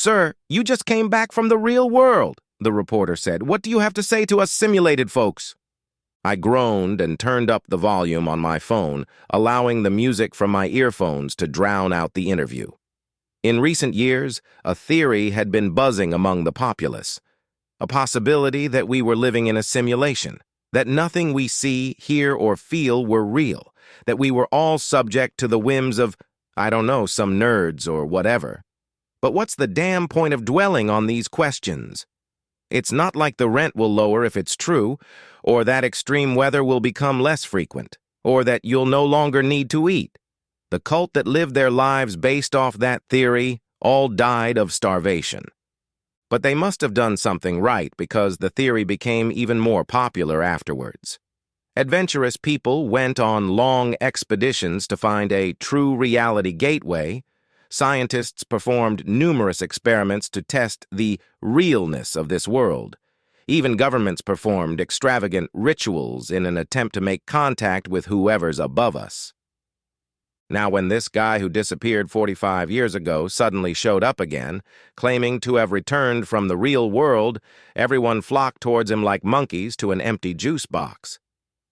"Sir, you just came back from the real world," the reporter said. "What do you have to say to us simulated folks?" I groaned and turned up the volume on my phone, allowing the music from my earphones to drown out the interview. In recent years, a theory had been buzzing among the populace. A possibility that we were living in a simulation, that nothing we see, hear, or feel were real, that we were all subject to the whims of, I don't know, some nerds or whatever. But what's the damn point of dwelling on these questions? It's not like the rent will lower if it's true, or that extreme weather will become less frequent, or that you'll no longer need to eat. The cult that lived their lives based off that theory all died of starvation. But they must have done something right because the theory became even more popular afterwards. Adventurous people went on long expeditions to find a true reality gateway. Scientists performed numerous experiments to test the realness of this world. Even governments performed extravagant rituals in an attempt to make contact with whoever's above us. Now, when this guy who disappeared 45 years ago suddenly showed up again, claiming to have returned from the real world, everyone flocked towards him like monkeys to an empty juice box.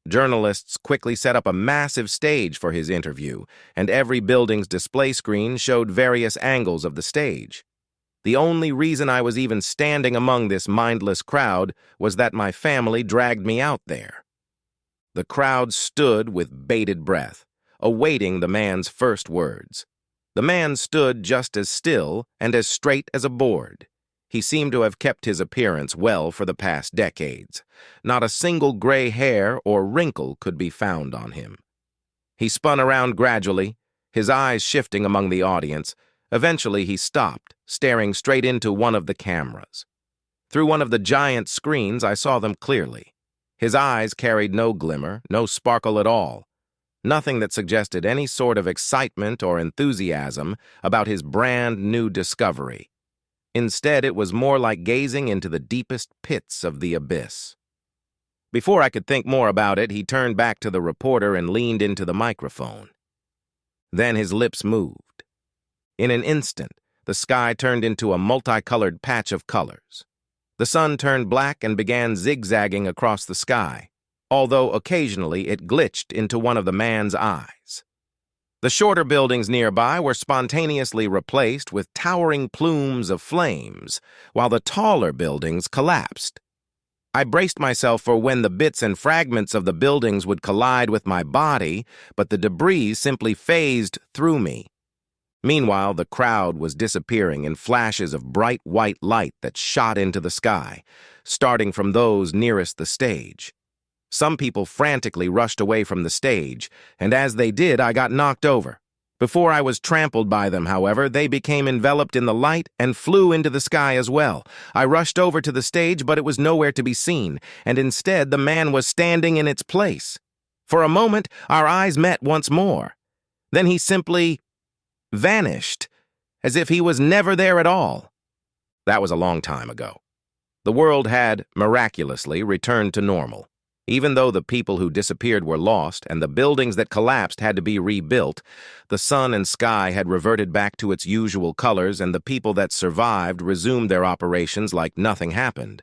Journalists quickly set up a massive stage for his interview, and every building's display screen showed various angles of the stage. The only reason I was even standing among this mindless crowd was that my family dragged me out there. The crowd stood with bated breath, awaiting the man's first words. The man stood just as still and as straight as a board. He seemed to have kept his appearance well for the past decades. Not a single gray hair or wrinkle could be found on him. He spun around gradually, his eyes shifting among the audience. Eventually he stopped, staring straight into one of the cameras. Through one of the giant screens, I saw them clearly. His eyes carried no glimmer, no sparkle at all. Nothing that suggested any sort of excitement or enthusiasm about his brand new discovery. Instead, it was more like gazing into the deepest pits of the abyss. Before I could think more about it, he turned back to the reporter and leaned into the microphone. Then his lips moved. In an instant, the sky turned into a multicolored patch of colors. The sun turned black and began zigzagging across the sky, although occasionally it glitched into one of the man's eyes. The shorter buildings nearby were spontaneously replaced with towering plumes of flames, while the taller buildings collapsed. I braced myself for when the bits and fragments of the buildings would collide with my body, but the debris simply phased through me. Meanwhile, the crowd was disappearing in flashes of bright white light that shot into the sky, starting from those nearest the stage. Some people frantically rushed away from the stage, and as they did, I got knocked over. Before I was trampled by them, however, they became enveloped in the light and flew into the sky as well. I rushed over to the stage, but it was nowhere to be seen, and instead the man was standing in its place. For a moment, our eyes met once more. Then he simply vanished, as if he was never there at all. That was a long time ago. The world had, miraculously, returned to normal. Even though the people who disappeared were lost and the buildings that collapsed had to be rebuilt, the sun and sky had reverted back to its usual colors and the people that survived resumed their operations like nothing happened.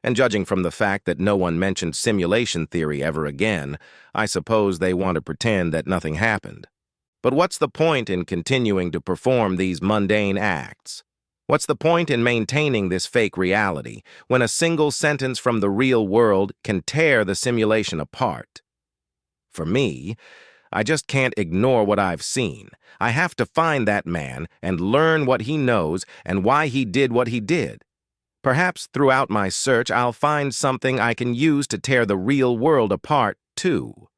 And judging from the fact that no one mentioned simulation theory ever again, I suppose they want to pretend that nothing happened. But what's the point in continuing to perform these mundane acts? What's the point in maintaining this fake reality when a single sentence from the real world can tear the simulation apart? For me, I just can't ignore what I've seen. I have to find that man and learn what he knows and why he did what he did. Perhaps throughout my search, I'll find something I can use to tear the real world apart, too.